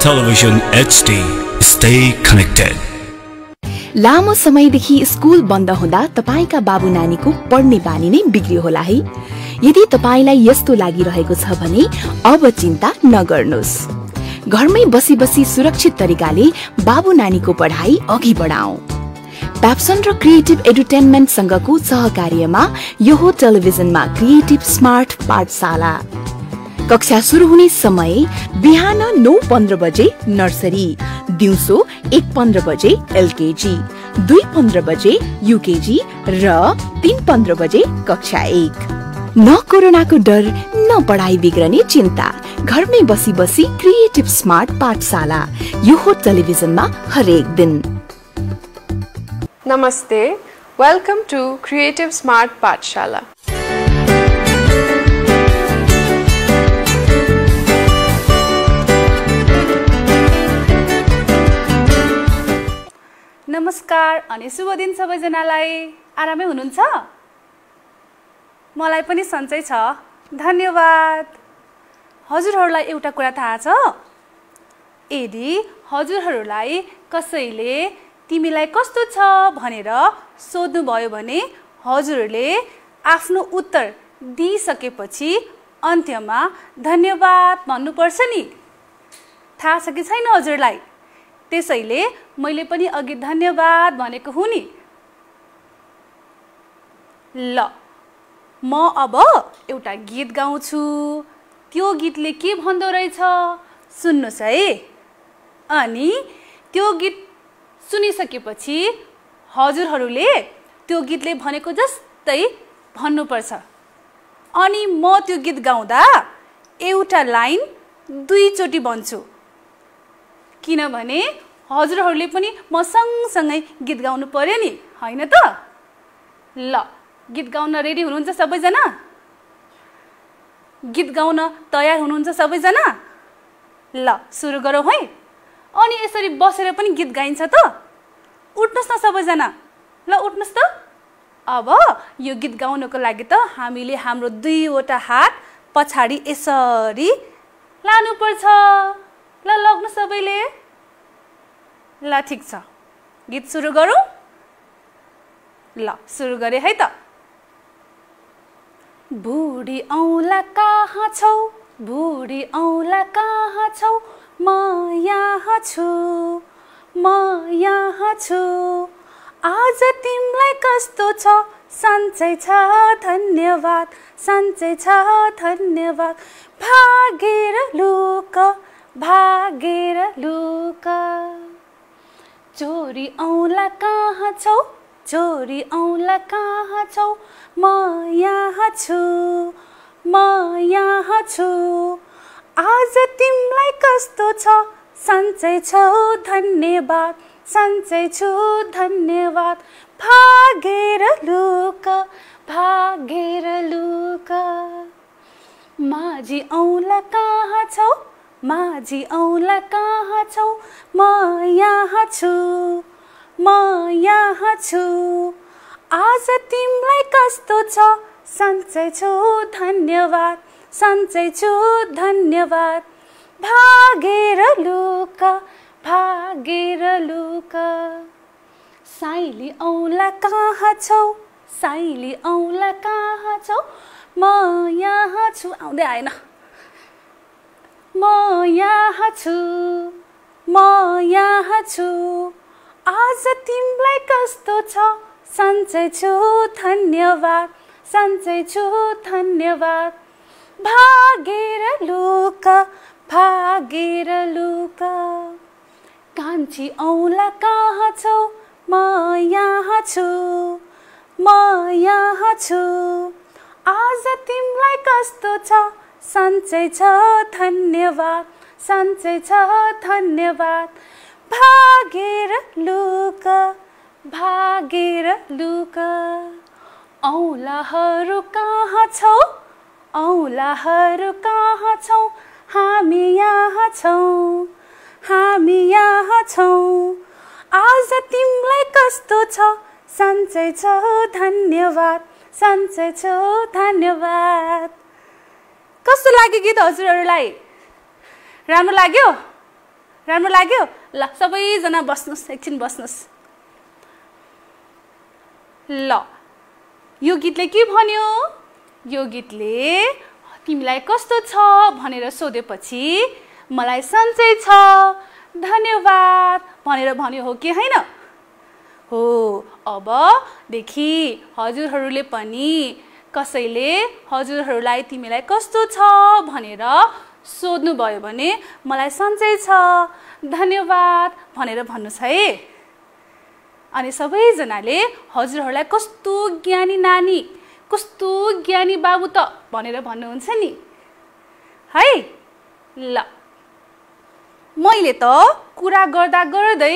Television HD. Stay connected. लामो समयदेखि school बन्द हुँदा तपाईका बाबु नानीको पढ्ने बानी नै बिग्रियो होला है। यदि तपाईलाई यस्तो लागिरहेको छ भने अब चिन्ता नगर्नुस्। घरमै बसी बसी सुरक्षित तरिकाले बाबु नानीको पढाइ अघि बढाऊ। प्याप्सन र क्रिएटिभ एडुटेनमेन्ट सँगको सहकार्यमा यो हो टेलिभिजनमा क्रिएटिभ स्मार्ट पाठशाला। कक्षा सुरु हुने समय बिहान 9:15 बजे नर्सरी, दिउँसो 1:15 बजे एलकेजी, 2:15 बजे युकेजी र 3:15 बजे कक्षा 1। न कोरोनाको डर न पढाइ बिग्रने चिन्ता। घरमै बसी बसी क्रिएटिभ स्मार्ट पाठशाला। यो हो टेलिभिजनमा हरेक दिन। नमस्ते, वेलकम टू क्रिएटिभ स्मार्ट पाठशाला। नमस्कार अनि शुभ दिन सबैजनालाई। आरामै हुनुहुन्छ? मलाई पनि सन्चै छ, धन्यवाद। हजुरहरूलाई एउटा कुरा थाहा छ? यदि हजुरहरूलाई कसैले तिमीलाई कस्तो छ भनेर सोध्नुभयो भने हजुरहरूले आफ्नो उत्तर दिइसकेपछि अन्त्यमा धन्यवाद भन्नुपर्छ नि। थाहा छ कि छैन हजुरलाई? त्यसैले मैले पनि अघि धन्यवाद भनेको हुँ नि। ल, म अब एउटा गीत गाउँछु। त्यो गीतले के भन्दो रहेछ सुन्नुस् है। अनि त्यो गीत सुनिसकेपछि हजुरहरूले त्यो गीतले भनेको जस्तै भन्नुपर्छ। अनि म त्यो गीत गाउँदा एउटा लाइन 2 चोटि भन्छु, किनभने हजुरहरूले पनि म सँगसँगै गीत गाउनु पर्यो नि, होइन त? ल, गीत गाउन रेडी हुनुहुन्छ सबैजना? गीत गाउन तयार हुनुहुन्छ सबैजना? ल, सुरु गरौँ है। अनि यसरी बसेर पनि गीत गाइन्छ त? उठ्नुहोस् न सबैजना। ल, उठ्नुहोस् त। अब यो गीत गाउनको लागि त हामीले हाम्रो 2वटा हात पछाडि यसरी लानुपर्छ। ल, लग्नु सबैले। ल, ठिक छ, गीत सुरु गरौँ। ल, सुरु गरे है त। बुढी औँला कहाँ छौ, बुढी औँला कहाँ छौ, म यहाँ छु, म यहाँ छु। आज तिमीलाई कस्तो छ, सन्चै छ धन्यवाद, सन्चै छ धन्यवाद। भागेर लुक, भागेर लुक। चोरी औँला कहाँ छौ, चोरी औँला कहाँ छौ, म यहाँ छु, म यहाँ छु। आज तिमीलाई कस्तो छ, सन्चै छौ धन्यवाद, सन्चै छु धन्यवाद। भागेर लुक, भागेर लुक। माझी औँला कहाँ छौ, माझी औँला कहाँ छौ, म यहाँ छु, म यहाँ छु। आज तिमीलाई कस्तो छ, सन्चै छु धन्यवाद, सन्चै छु धन्यवाद। भागेर लुक, भागेर लुक। साइली औँला कहाँ छौ, साइली औँला कहाँ छौ, म यहाँ छु। आउँदै आएन। म यहाँ छु, म यहाँ छु। आज तिमीलाई कस्तो छ, सन्चै छु धन्यवाद, सन्चै छु धन्यवाद। भागेर लुक, भागेर लुक। कान्छी औँला कहाँ छौ, म यहाँ छु, म यहाँ छु। आज तिमीलाई कस्तो छ, सन्चै छ धन्यवाद, सन्चै छ धन्यवाद। भागेर लुक, भागेर लुक। औँलाहरू कहाँ छौ, औँलाहरू कहाँ छौ, हामी यहाँ छौँ, हामी यहाँ छौँ। आज तिमीलाई कस्तो छ, सन्चै छ धन्यवाद, सन्चै छ कस्तो लाग्यो गीत हजुरहरूलाई? राम्रो लाग्यो? राम्रो लाग्यो? ल सबैजना बस्नुस्, एकछिन बस्नुस्। ल यो गीतले के भन्यो? यो गीतले तिमीलाई कस्तो छ भनेर सोधेपछि मलाई सन्चै छ धन्यवाद भनेर भन्यो हो कि हैन? हो। अबदेखि हजुरहरूले पनि कसैले हजुरहरूलाई तिमीलाई कस्तो छ भनेर सोध्नु भयो भने मलाई सन्चै छ धन्यवाद भनेर भन्नुस् है। अनि सबैजनाले हजुरहरूलाई कस्तो ज्ञानी नानी, कस्तो ज्ञानी बाबु त भनेर भन्नुहुन्छ नि है। ल मैले त कुरा गर्दा गर्दै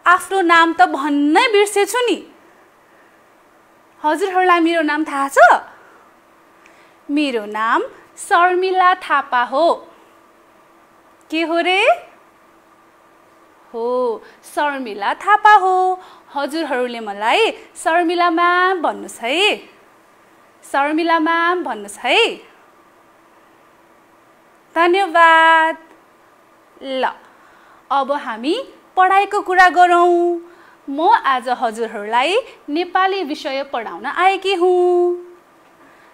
आफ्नो नाम त भन्नै बिर्सेछु नि। हजुरहरूलाई मेरो नाम थाहा छ? मेरो नाम शर्मिला थापा हो। के हो रे? हो, शर्मिला थापा हो। हजुरहरूले मलाई शर्मिला म्याम भन्नुस् है। शर्मिला म्याम भन्नुस् है। धन्यवाद। ल अब हामी पढाइको कुरा गरौँ। म आज हजुरहरूलाई नेपाली विषय पढाउन आएकी हुँ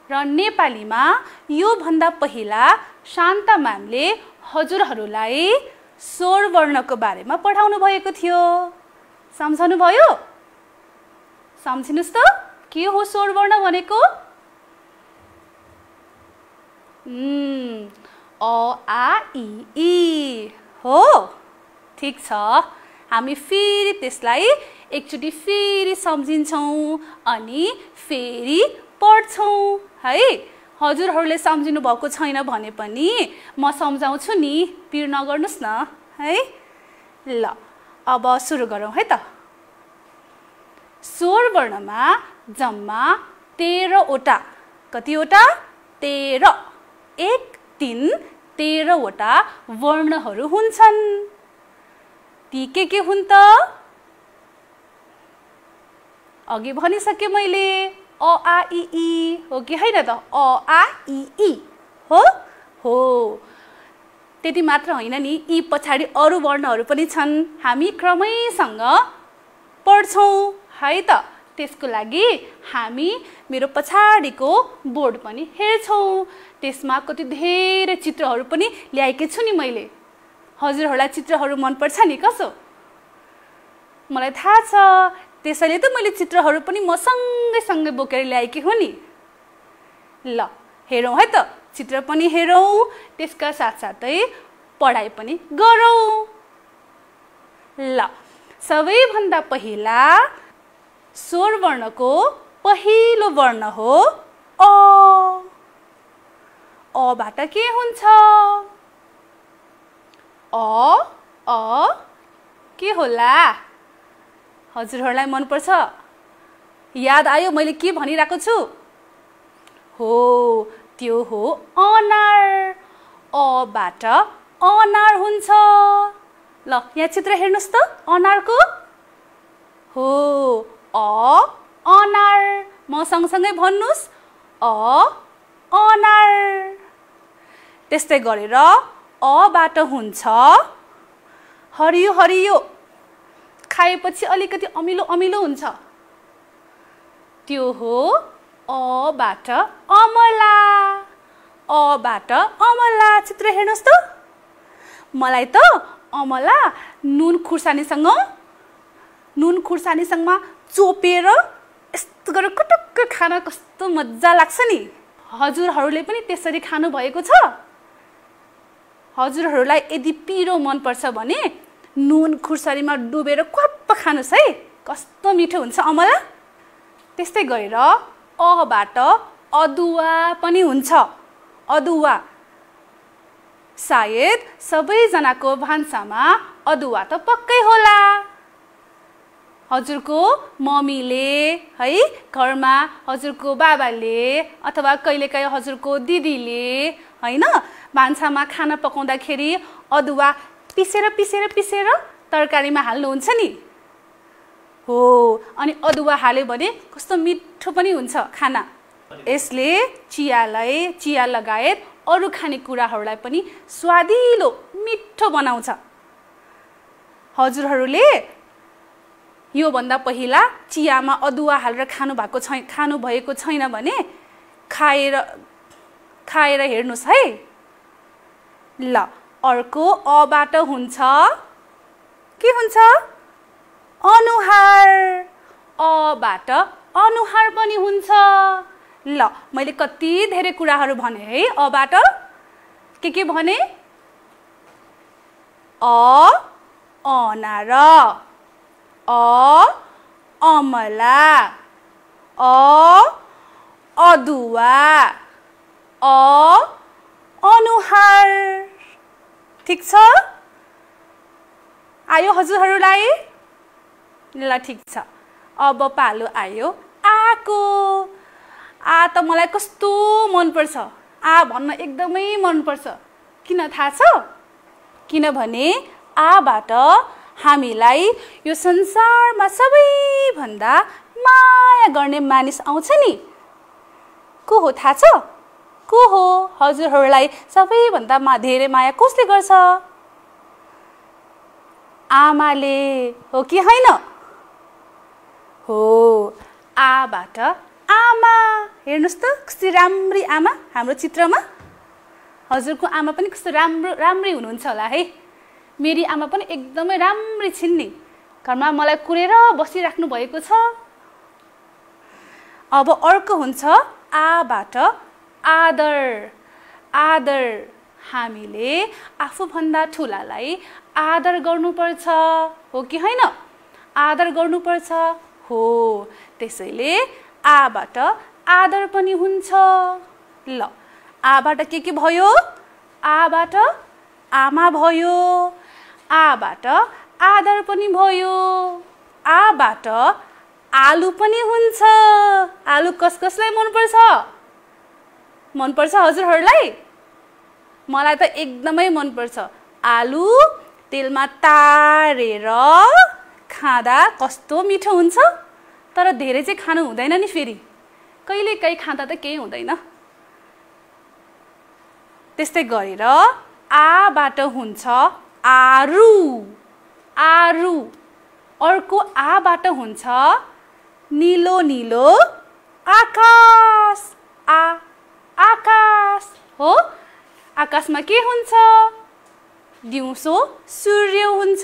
र नेपालीमा यो भन्दा पहिला शान्ता म्यामले हजुरहरूलाई स्वर वर्णको बारेमा पढाउनु भएको थियो। सम्झनु भयो? सम्झिनुस् त के हो स्वर वर्ण भनेको? अ आ इ ई हो। ठीक छ, हामी फेरि त्यसलाई एकचोटि फेरि सम्झिन्छौँ अनि फेरि पढ्छौँ है। हजुरहरूले सम्झिनु भएको छैन भने पनि म सम्झाउँछु नि, पिर नगर्नुस् न है। ल अब सुरु गरौँ है त। स्वर वर्णमा जम्मा 13 वटा, कतिवटा? 13, 1 3 13 वटा वर्णहरू हुन्छन्। ती के हुन् त? अघि भनिसके मैले, अ आ इ ई हो कि हैन त? अ आ इ ई हो। हो, त्यति मात्र होइन नि, यी पछाडि अरू वर्णहरू पनि छन्। हामी क्रमैसँग पढ्छौँ है त। त्यसको लागि हामी मेरो पछाडिको बोर्ड पनि हेर्छौँ। त्यसमा कति धेरै चित्रहरू पनि ल्याएकी छु नि मैले। हजुरहरूलाई चित्रहरू मनपर्छ नि कसो? मलाई थाहा छ, त्यसैले त मैले चित्रहरू पनि म सँगै बोकेर ल्याएकी हुँ नि। ल हेरौँ है त, चित्र पनि हेरौँ, त्यसका साथसाथै पढाइ पनि गरौँ। ल सबैभन्दा पहिला स्वर वर्णको पहिलो वर्ण हो अ। अबाट के हुन्छ? अ के होला? हजुरहरूलाई मनपर्छ? याद आयो मैले के भनिरहेको छु? हो, त्यो हो अनार। अबाट अनार हुन्छ। ल यहाँ चित्र हेर्नुस् त अनारको। हो, अनार। म सँगसँगै भन्नुस्, अनार। त्यस्तै गरेर अबाट हुन्छ हरियो हरियो, खाएपछि अलिकति अमिलो अमिलो हुन्छ। त्यो हो अबाट अमला। अबाट अमला। चित्र हेर्नुस् त। मलाई त अमला नुन खुर्सानीसँग चोपेर यस्तो गरेर कटक्क खान कस्तो मजा लाग्छ नि। हजुरहरूले पनि त्यसरी खानु भएको छ? हजुरहरूलाई यदि पिरो मनपर्छ भने नुन खुर्सानीमा डुबेर क्वाप्प खानुस् है, कस्तो मिठो हुन्छ अमला। त्यस्तै गरेर अबाट अदुवा पनि हुन्छ। अदुवा। सायद सबैजनाको भान्सामा अदुवा त पक्कै होला। हजुरको मम्मीले है, घरमा हजुरको बाबाले अथवा कहिलेकाहीँ हजुरको दिदीले हैन भान्सामा खाना पकाउँदाखेरि अदुवा पिसेर तरकारीमा हाल्नुहुन्छ नि। हो, अनि अदुवा हाल्यो भने कस्तो मिठो पनि हुन्छ खाना। यसले चिया लगायत अरू खानेकुराहरूलाई पनि स्वादिलो मिठो बनाउँछ। हजुरहरूले यो भन्दा पहिला चियामा अदुवा हालेर खानु भएको छैन भने खाएर हेर्नुस् है। ल अर्को अबाट हुन्छ के हुन्छ अनुहार। अबाट अनुहार पनि हुन्छ। ल मैले कति धेरै कुराहरू भने है अबाट के भने अनार अमला अदुवा अनुहार। ठीक छ आयो हजुरहरूलाई? ल ठीक छ अब पालो आयो आको। आ त मलाई कस्तो मनपर्छ। आ भन्न एकदमै मनपर्छ। किन थाहा छ? किनभने आबाट हामीलाई यो संसारमा सबैभन्दा माया गर्ने मानिस आउँछ नि। को हो थाहा छ? को हो? हजुरहरूलाई सबैभन्दा धेरै माया कसले गर्छ? आमाले हो कि होइन? हो आबाट आमा। हेर्नुस् त कस्तो राम्री आमा हाम्रो चित्रमा। हजुरको आमा पनि कस्तो राम्री हुनुहुन्छ होला है। मेरी आमा पनि एकदमै राम्री छिन् नि। घरमा मलाई कुरेर बसिराख्नु भएको छ। अब अर्को हुन्छ आबाट आदर। आदर हामीले आफूभन्दा ठुलालाई आदर गर्नुपर्छ हो कि होइन? आदर गर्नुपर्छ हो। त्यसैले आबाट आदर पनि हुन्छ। ल आबाट के भयो? आबाट आमा भयो। आबाट आदर पनि भयो। आबाट आलु पनि हुन्छ। आलु कसलाई मनपर्छ? मनपर्छ हजुरहरूलाई? मलाई त एकदमै मनपर्छ। आलु तेलमा तारेर खाँदा कस्तो मिठो हुन्छ। तर धेरै चाहिँ खानु हुँदैन नि फेरि। कहिलेकाहीँ खाँदा त केही हुँदैन। त्यस्तै गरेर आबाट हुन्छ आरु। आरु। अर्को आबाट हुन्छ नीलो नीलो आकाश। आकाश हो। आकाशमा के हुन्छ? दिउँसो सूर्य हुन्छ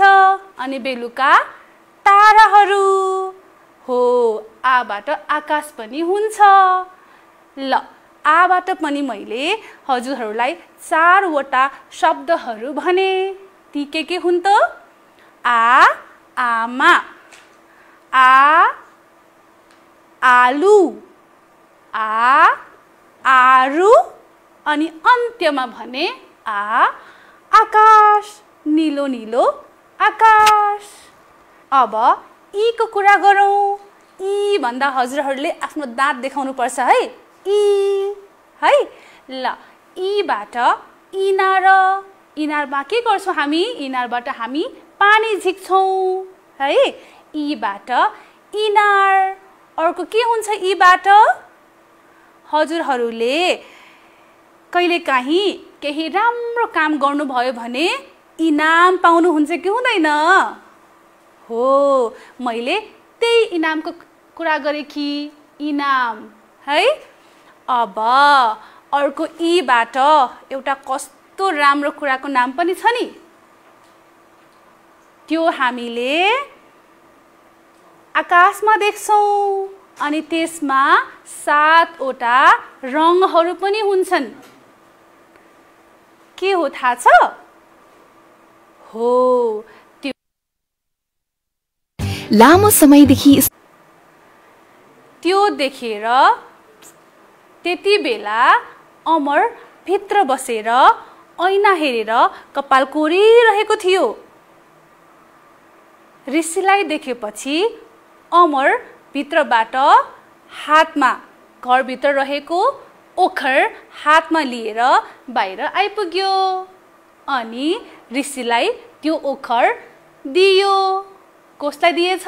अनि बेलुका ताराहरू हो। आबाट आकाश पनि हुन्छ। ल आबाट पनि मैले हजुरहरूलाई 4 वटा शब्दहरू भने। ती के हुन् त? आमा आलु आरु अनि अन्त्यमा भने आकाश। नीलो नीलो आकाश। अब ई को कुरा गरौँ। ई भन्दा हजुरहरूले आफ्नो दाँत देखाउनु पर्छ है। ई है। ल ईबाट इनार। इनारमा के गर्छौँ हामी? इनारबाट हामी पानी झिक्छौँ है। ईबाट इनार। अर्को के हुन्छ ईबाट? हजुरहरूले कहिलेकाहीँ केही राम्रो काम गर्नुभयो भने इनाम पाउनुहुन्छ कि हुँदैन? हो मैले त्यही इनामको कुरा गरेँ कि इनाम है। अब अर्को ईबाट एउटा कस्तो राम्रो कुराको नाम पनि छ नि। त्यो हामीले आकाशमा देख्छौँ अनि त्यसमा 7 वटा रङहरू पनि हुन्छन्। के हो थाहा छ? हो त्यो लामो समयदेखि त्यो देखेर त्यति बेला अमर भित्र बसेर ऐना हेरेर कपाल कोरिरहेको थियो। ऋषिलाई देखेपछि अमर भित्रबाट हातमा घरभित्र रहेको ओखर हातमा लिएर बाहिर आइपुग्यो अनि ऋषिलाई त्यो ओखर दियो। कसलाई दिएछ?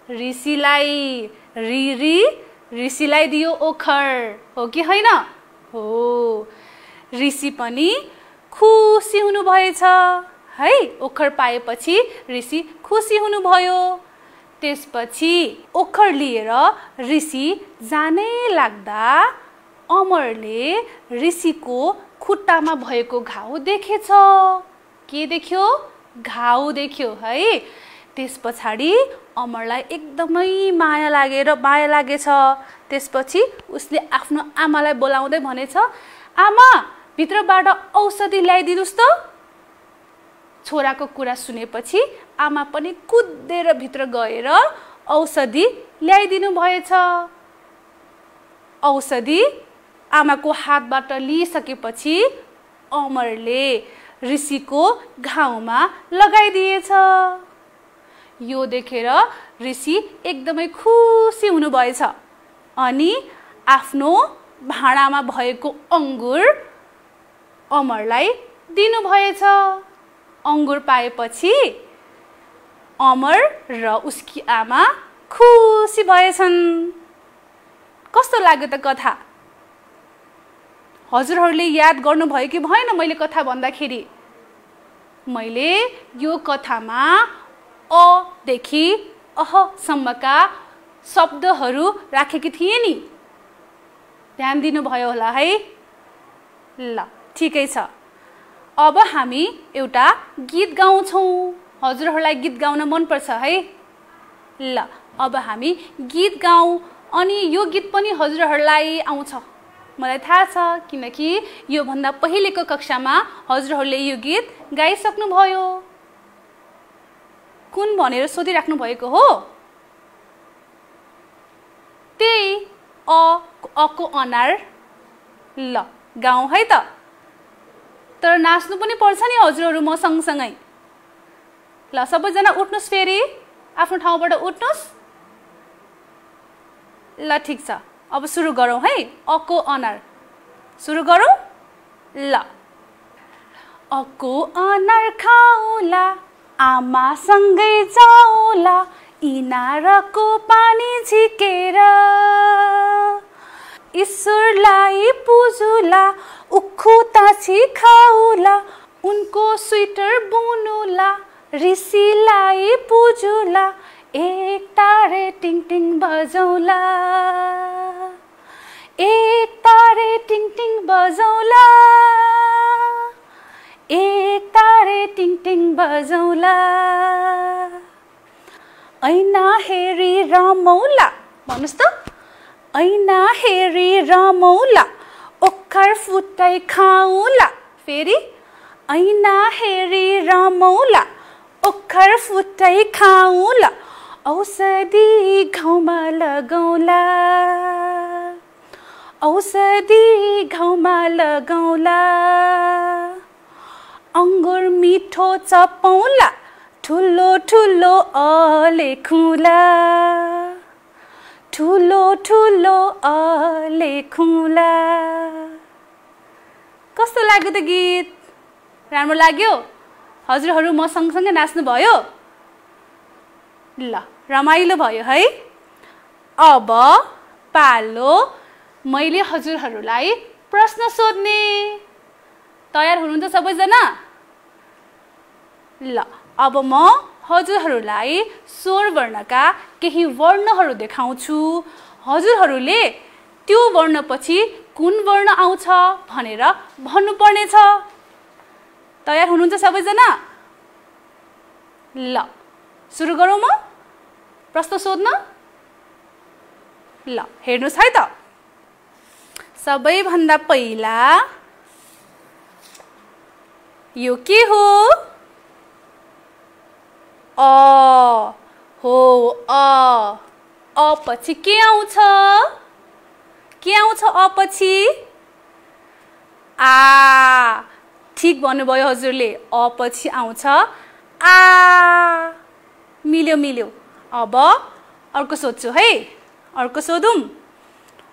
ऋषिलाई। ऋषिलाई दियो ओखर हो कि होइन? हो। ऋषि पनि खुसी हुनु भएछ है ओखर पाएपछि ऋषि खुसी हुनुभयो। त्यसपछि ओखर लिएर ऋषि जानै लाग्दा अमरले ऋषिको खुट्टामा भएको घाउ देखेछ। के देख्यो? घाउ देख्यो है। त्यसपछि अमरलाई एकदमै माया लागेछ। त्यसपछि उसले आफ्नो आमालाई बोलाउँदै भनेछ, आमा भित्रबाट औषधि ल्याइदिनुस् त। छोराको कुरा सुनेपछि आमा पनि कुदेर भित्र गएर औषधि ल्याइदिनु भएछ। औषधि आमाको हातबाट लिइसकेपछि अमरले ऋषिको घाउमा लगाइदिएछ। यो देखेर ऋषि एकदमै खुसी हुनुभएछ अनि आफ्नो भाँडामा भएको अंगुर अमरलाई दिनुभएछ। अंगुर पाएपछि अमर र उसकी आमा खुसी भएछन्। कस्तो लाग्यो त कथा? हजुरहरूले याद गर्नुभयो कि भएन मैले कथा भन्दाखेरि? मैले यो कथामा अ देखि अह सम्मका शब्दहरू राखेकी थिएँ नि। ध्यान दिनुभयो होला है? ल ठिकै छ। अब हामी एउटा गीत गाउँछौँ। हजुरहरूलाई गीत गाउन मन पर्छ है? ल अब हामी गीत गाउँ अनि यो गीत पनि हजुरहरूलाई आउँछ मलाई थाहा छ, किनकि यो भन्दा पहिलेको कक्षामा हजुरहरूले यो गीत गाइसक्नु भयो। कुन भनेर सोधिराख्नु भएको हो? त्यही अको अनार। ल गाउँ है त। तर नाच्नु पनि पर्छ नि हजुरहरू म सँगसँगै। ल सबैजना उठ्नुस्, फेरि आफ्नो ठाउँबाट उठ्नुस्। ल ठिक छ, अब सुरु गरौँ है। अको अनार सुरु गरौँ। ल अको अनार खाउला, आमासँगै जाउला, इनारको पानी झिकेर, ईश्वरलाई पुजुला, उखु ताछी खाउला, उनको स्वेटर बुनुला, ऋषिलाई पुजुला, एक तारे टिङ टिङ बजौला, एक तारे टिङ टिङ बजौला, एक तारे टिङ टिङ बजौला, ऐना हेरी रमौला। भन्नुस् त, ऐना हेरी रमौला, ओखर फुटाइ खाउला। फेरि ऐना हेरी रमौला, ओखर फुटाइ खाउला, औषधि घाउमा लगौला, औषधि घाउमा लगौला, अंगुर मिठो चपौला, ठुलो ठुलो लेखुला, ठुलो ठुलो लेखुला। कस्तो लाग्यो त गीत? राम्रो लाग्यो? हजुरहरू म सँगसँगै नाच्नु भयो? ल रमाइलो भयो है। अब पालो मैले हजुरहरूलाई प्रश्न सोध्ने। तयार हुनुहुन्छ सबैजना? ल अब म हजुरहरूलाई स्वर वर्णका केही वर्णहरू देखाउँछु। हजुरहरूले त्यो वर्णपछि कुन वर्ण आउँछ भनेर भन्नुपर्नेछ। तयार हुनुहुन्छ सबैजना? ल सुरु गरौँ म प्रश्न सोध्न। ल हेर्नुस् है त। सबैभन्दा पहिला यो के हो? हो अ पछि के आउँछ? के आउँछ अ पछि? आ। ठीक भन्नुभयो हजुरले, अ पछि आउँछ आ। मिल्यो मिल्यो। अब अर्को सोध्छु है। अर्को सोधौँ।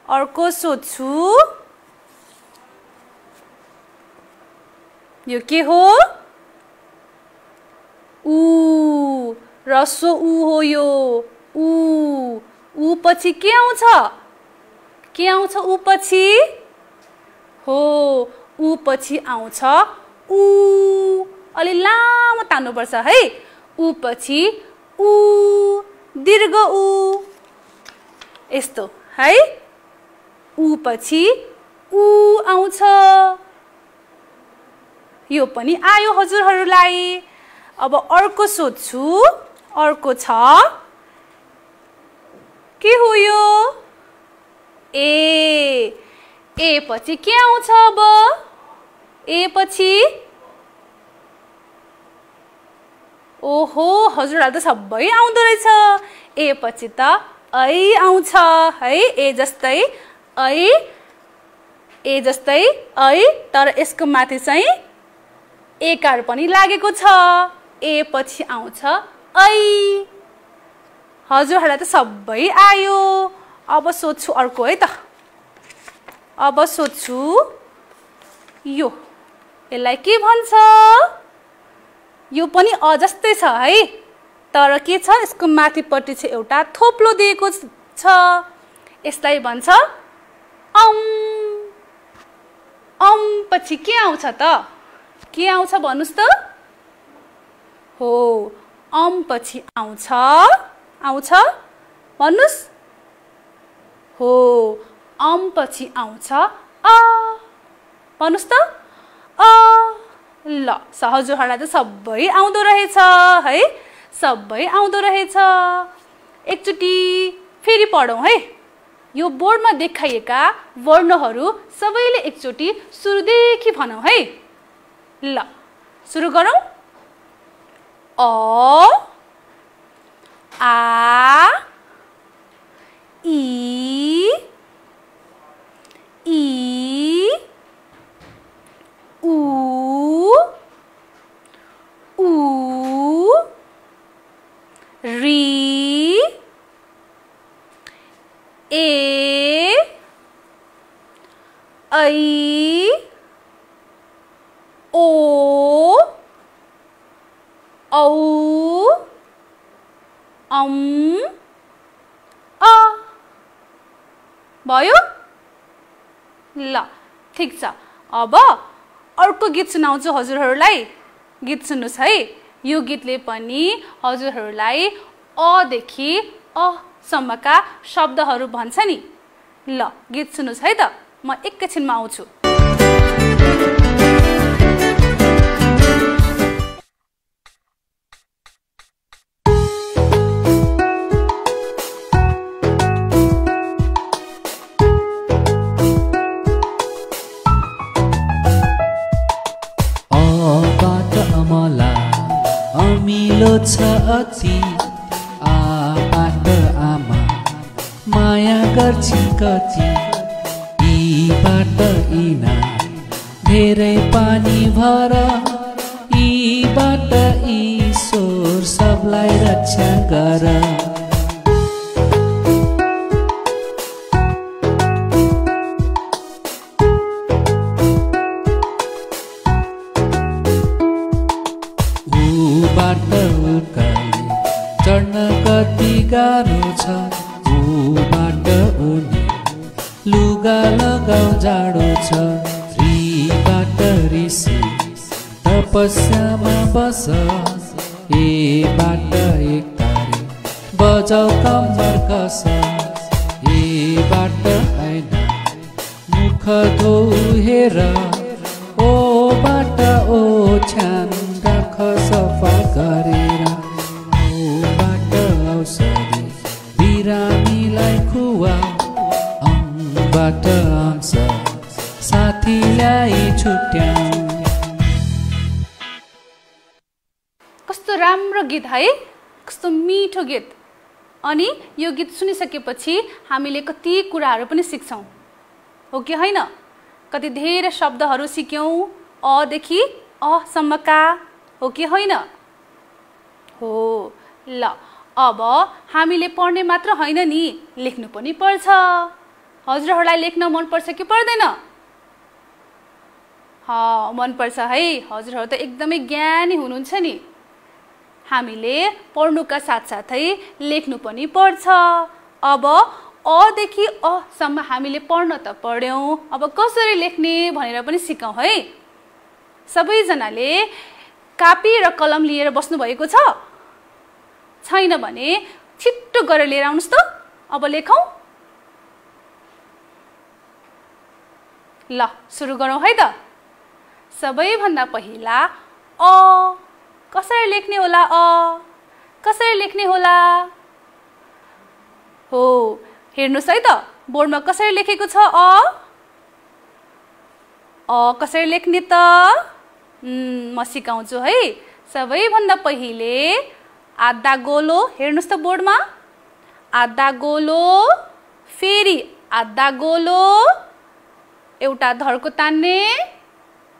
अर्को सोध्छु। यो के हो? ऊ। रस्व ऊ हो यो। ऊ पछि के आउँछ? के आउँछ ऊ पछि? हो ऊ पछि आउँछ ऊ। अलि लामो तान्नुपर्छ है। उ पछि उ दीर्घ उ यस्तो है। उ पछि उ आउँछ। यो पनि आयो हजुरहरूलाई। अब अर्को सोध्छु। अर्को छ के हो यो? ए पछि के आउँछ अब? ए पछि ओहो हजुरलाई त सबै आउँदो रहेछ। ए पछि त ऐ आउँछ है। ए जस्तै ऐ तर यसको माथि चाहिँ एकार पनि लागेको छ। ए पछि आउँछ ऐ। हजुरहरूलाई त सबै आयो। अब सोध्छु अर्को है त। अब सोध्छु यो यसलाई के भन्छ? यो पनि अ जस्तै छ है तर के छ यसको माथिपट्टि चाहिँ एउटा थोप्लो दिएको छ। यसलाई भन्छ अम पछि के आउँछ त? के आउँछ भन्नुस् त? हो अम पछि आउँछ भन्नुस्। हो अम पछि आउँछ अ भन्नुस् त। ल हजुरहरूलाई त सबै आउँदो रहेछ है। सबै आउँदो रहेछ। एकचोटि फेरि पढौँ है। यो बोर्डमा देखाइएका वर्णहरू सबैले एकचोटि सुरुदेखि भनौँ है। ल सुरु गरौँ। अ आ इ उ री ए ऐ ओ औ अ भयो। ल ठिक छ। अब अर्को गीत सुनाउँछु हजुरहरूलाई। गीत सुन्नुस् है। यो गीतले पनि हजुरहरूलाई अ देखि अ सम्मका शब्दहरू भन्छ नि। ल गीत सुन्नुस् है त। म एकैछिनमा आउँछु। अमिलो छ अति आबाट आमा माया गर्छिन् कति। यीबाट इना धेरै पानी भर यीबाट ईश्वर सबलाई रक्षा गर। चढ्न कति गाह्रो छ ऊबाट उनी लुगा लगाउ जाडो छ। रीबाट ऋषि तपस्यामा बस एबाट एक तारे बजाउ कम्मर कस। एबाट ऐना मुख धो हेर ओबाट ओछ्यान राख सफा गरेर। बिरामीलाई खुवा अङबाट अंश साथीलाई छुट्याउ। कस्तो राम्रो गीत है। कस्तो मिठो गीत। अनि यो गीत सुनिसकेपछि हामीले कति कुराहरू पनि सिक्छौँ हो कि होइन? कति धेरै शब्दहरू सिक्यौँ अ देखि अ सम्मका हो कि होइन? हो। ल अब हामीले पढ्ने मात्र होइन नि लेख्नु पनि पर्छ। हजुरहरूलाई लेख्न मन पर्छ कि पर्दैन? मन पर्छ है। हजुरहरू त एकदमै ज्ञानी हुनुहुन्छ नि। हामीले पढ्नुका साथसाथै लेख्नु पनि पर्छ। अब अ देखि अ सम्म हामीले पढ्न त पढ्यौँ। अब कसरी लेख्ने भनेर पनि सिकौँ है। सबैजनाले कापी र कलम लिएर बस्नु भएको छ? छैन भने छिट्टो गरेर लिएर आउनुस् त। अब लेखौं। ल सुरु गरौँ है त। सबैभन्दा पहिला अ कसरी लेख्ने होला? अ कसरी लेख्ने होला? हो हेर्नुस् है त बोर्डमा कसरी लेखेको छ अ कसरी लेख्ने त? म सिकाउँछु है। सबैभन्दा पहिले आधा गोलो हेर्नुस् त बोर्डमा। आधा गोलो, फेरि आधा गोलो, एउटा धर्को तान्ने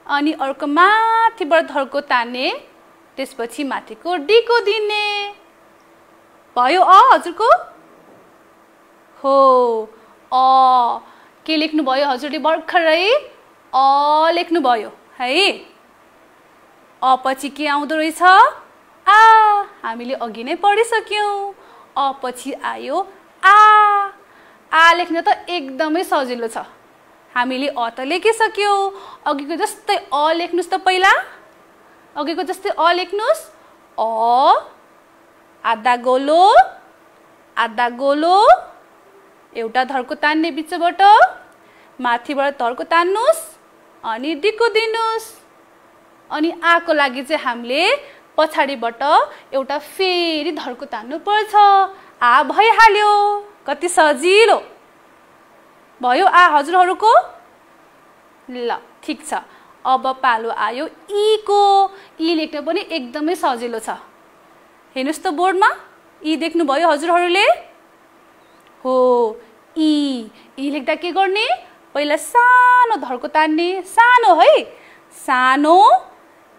अनि अर्को माथिबाट धर्को तान्ने, त्यसपछि माथिको डीको दिने। भयो हजुरको? हो अ के लेख्नु भयो हजुरले? भर्खरै अ लेख्नु भयो है। अ पछि के आउँदो रहेछ? आ हामीले अघि नै पढिसक्यौं। अ पछि आयो आ लेख्न त एकदमै सजिलो छ। हामीले अ त लेखिसक्यौं। अघिको जस्तै अ लेख्नुस् त पहिला। अघिको जस्तै अ लेख्नुस्। अ आधा गोलो, आधा गोलो, एउटा धर्को तान्ने बिचबाट, माथिबाट धर्को तान्नुस् अनि डीको दिनुस्। अनि आको लागि चाहिँ हामीले पछाडिबाट एउटा फेरि धर्को तान्नु पर्छ। आ भइहाल्यो। कति सजिलो भयो आ हजुरहरूको? ल ठीक छ। अब पालो आयो ई को। ई लेख्न पनि एकदमै सजिलो छ। हेर्नुस् त बोर्डमा। ई देख्नु भयो हजुरहरूले? हो ई लेख्दा के गर्ने? पहिला सानो धर्को तान्ने, सानो है, सानो,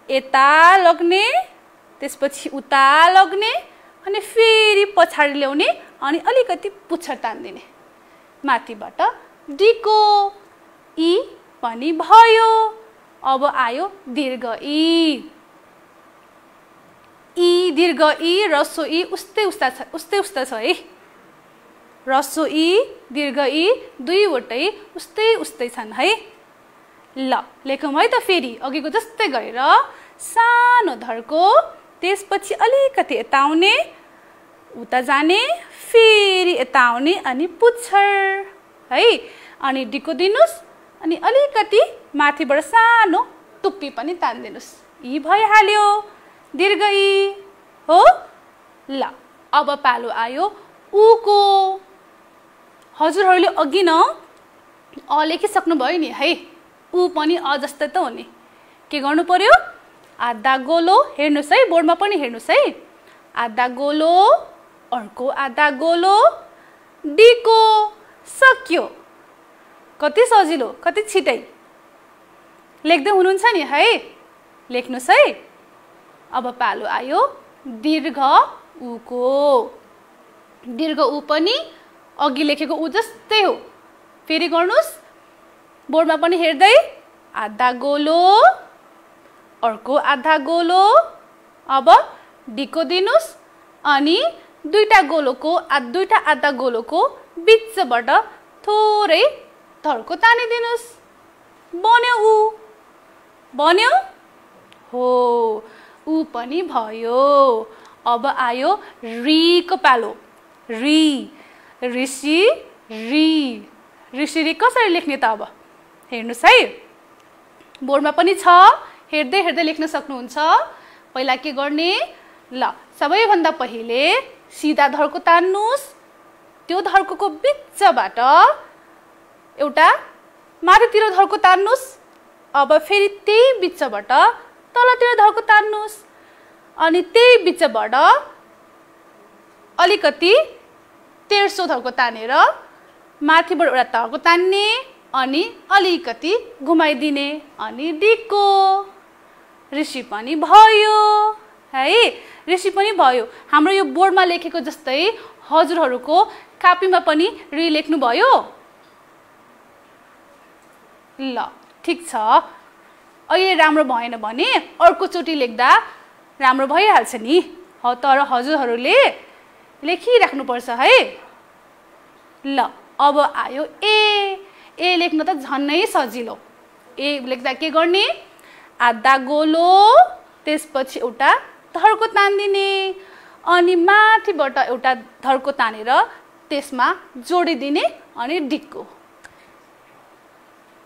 यता लग्ने, त्यसपछि उता लग्ने अनि फेरि पछाडि ल्याउने अनि अलिकति पुच्छर तान्दिने। माथिबाट डीको ई पनि भयो। अब आयो दीर्घ ई। ई दीर्घ ई, रसो ई उस्तै उस्ता छ है। रसो ई, दीर्घ ई दुईवटै उस्तै छन् है। ल लेखौँ है त फेरि अघिको जस्तै गरेर। सानो धर्को, त्यसपछि अलिकति यता आउने, उता जाने, फेरि यता आउने अनि पुच्छर है। अनि डीको दिनुस् अनि अलिकति माथिबाट सानो टुप्पी पनि तान्दिनुस्। ई भइहाल्यो दीर्घ ई हो। ल अब पालो आयो उ को। हजुरहरूले अघि न अ लेखिसक्नु भयो नि है। उ पनि अ जस्तै त हो नि। के गर्नु पर्यो? आधा गोलो हेर्नुस् है, बोर्डमा पनि हेर्नुस् है। आधा गोलो, अर्को आधा गोलो, डीको सक्यो। कति सजिलो, कति छिटै लेख्दै हुनुहुन्छ नि है। लेख्नुस् है। अब पालो आयो दीर्घ उ को। दीर्घ उ पनि अघि लेखेको उ जस्तै हो। फेरि गर्नुस् बोर्डमा पनि हेर्दै। आधा गोलो, अर्को आधा गोलो, अब डीको दिनुस् अनि दुईटा आधा गोलोको बिचबाट थोरै धर्को तानिदिनुस्। बन्यो उ। बन्यो हो उ पनि भयो। अब आयो री को पालो। री, ऋषि, री। ऋषि कसरी लेख्ने त? अब हेर्नुस् है। बोर्डमा पनि छ, हेर्दै हेर्दै लेख्न सक्नुहुन्छ। पहिला के गर्ने? ल सबैभन्दा पहिले सिधा धर्को तान्नुस्। त्यो धर्कोको बिचबाट एउटा माथितिर धर्को तान्नुस्। अब फेरि त्यही बिचबाट तलतिर धर्को तान्नुस् अनि त्यही बिचबाट अलिकति तेर्सो धर्को तानेर माथिबाट एउटा धर्को तान्ने अनि अलिकति घुमाइदिने अनि डीको। ऋषि पनि भयो है। ऋषि पनि भयो। हाम्रो यो बोर्डमा लेखेको जस्तै हजुरहरूको कापीमा पनि री लेख्नु भयो? ल ठीक छ। अहिले राम्रो भएन भने अर्को चोटि लेख्दा राम्रो भइहाल्छ नि। तर हजुरहरूले लेखिराख्नुपर्छ है। ल अब आयो ए लेख्न त झन्नै सजिलो। ए लेख्दा के गर्ने? आधा गोलो, त्यसपछि एउटा धर्को तान्दिने अनि माथिबाट एउटा धर्को तानेर त्यसमा जोडिदिने अनि डिक्को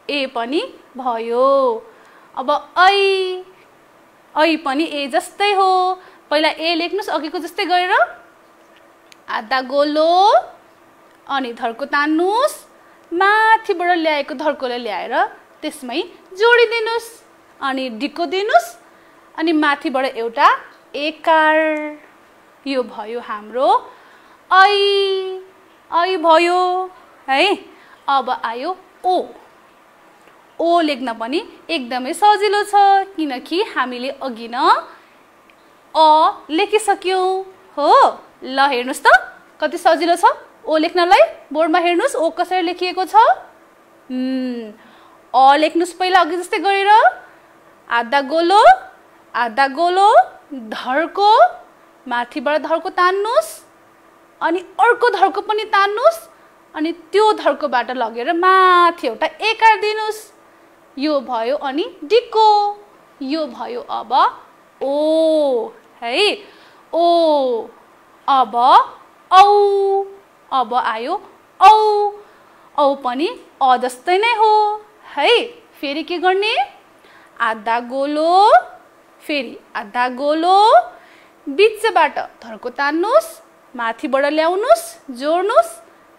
ए पनि भयो। अब ऐ पनि ए जस्तै हो। पहिला ए लेख्नुस् अघिको जस्तै गरेर आधा गोलो अनि धर्को तान्नुस् माथिबाट ल्याएको धर्कोले ल्याएर त्यसमै जोडिदिनुस् अनि डिक्को दिनुस् अनि माथिबाट एउटा एकार यो भयो हाम्रो ऐ भयो है। अब आयो ओ लेख्न पनि एकदमै सजिलो छ किनकि हामीले अघि न अ लेखिसक्यौं हो। ल हेर्नुस् त कति सजिलो छ ओ लेख्नलाई। बोर्डमा हेर्नुस् ओ कसरी लेखिएको छ। अ लेख्नुस् पहिला अघि जस्तै गरेर आधा गोलो धर्को माथिबाट धर्को तान्नुस् अनि अर्को धर्को पनि तान्नुस् अनि त्यो धर्कोबाट लगेर माथि एउटा एकार दिनुस् यो भयो अनि डिक्को यो भयो। अब ओ है ओ अब अब आयो औ पनि अ जस्तै नै हो है। फेरि के गर्ने आधा गोलो फेरि आधा गोलो बीचबाट धर्को तान्नुस् माथिबाट ल्याउनुस् जोड्नुस्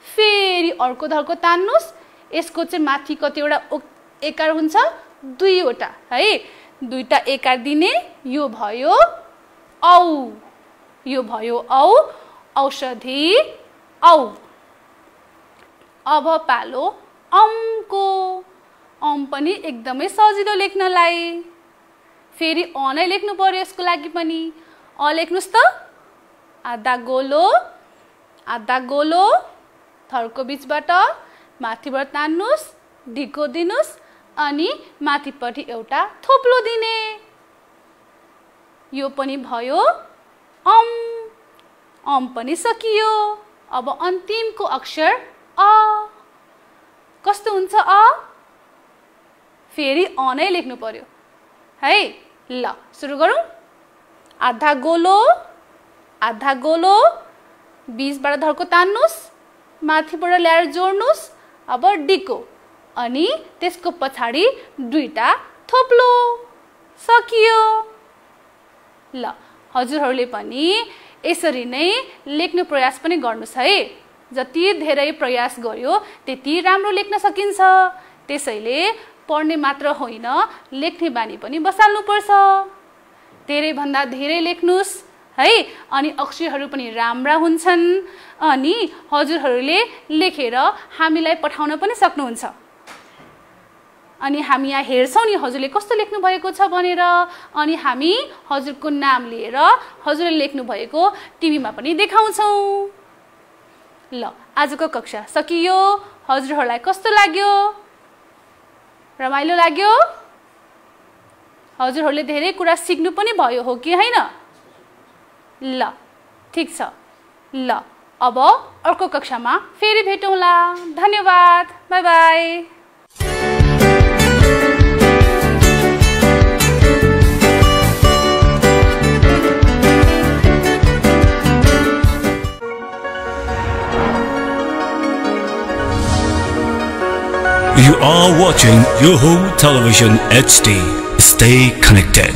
फेरि अर्को धर्को तान्नुस् यसको चाहिँ माथि कतिवटा एकार हुन्छ 2 वटा है 2टा एकार दिने यो भयो औ औषधि औ। अब पालो अमको अम पनि एकदमै सजिलो लेख्नलाई। फेरि अ नै लेख्नु पर्यो यसको लागि पनि अ लेख्नुस् त आधा गोलो थरको बीचबाट माथिबाट तान्नुस् डिक्को दिनुस् अनि माथिपट्टि एउटा थोप्लो दिने यो पनि भयो अम पनि सकियो। अब अन्तिमको अक्षर अ कस्तो हुन्छ अ फेरि अ नै लेख्नु पर्यो है। ल सुरु गरौँ। आधा गोलो बीचबाट धर्को तान्नुस् माथिबाट ल्याएर जोड्नुस् अब डिक्को अनि त्यसको पछाडि 2टा थोप्लो सकियो। ल हजुरहरूले पनि यसरी नै लेख्ने प्रयास पनि गर्नुस् है। जति धेरै प्रयास गर्यो त्यति राम्रो लेख्न सकिन्छ। त्यसैले पढ्ने मात्र होइन लेख्ने बानी पनि बसाल्नु पर्छ। धेरै भन्दा धेरै लेख्नुस् है अनि अक्षरहरू पनि राम्रा हुन्छन् अनि हजुरहरूले लेखेर हामीलाई पठाउन पनि सक्नुहुन्छ अनि हामी यहाँ हेर्छौं नि हजुरले कस्तो लेख्नु भएको छ भनेर अनि हामी हजुरको नाम लिएर हजुरले लेख्नु भएको टिभीमा पनि देखाउँछौं। ल आजको कक्षा सकियो। हजुरहरूलाई कस्तो लाग्यो? रमाइलो लाग्यो? हजुरहरूले धेरै कुरा सिक्नु पनि भयो हो कि हैन? ल ठीक छ। ल अब अर्को कक्षामा फेरि भेटौँला। धन्यवाद। Bye bye. You are watching Yoho Television HD. Stay connected.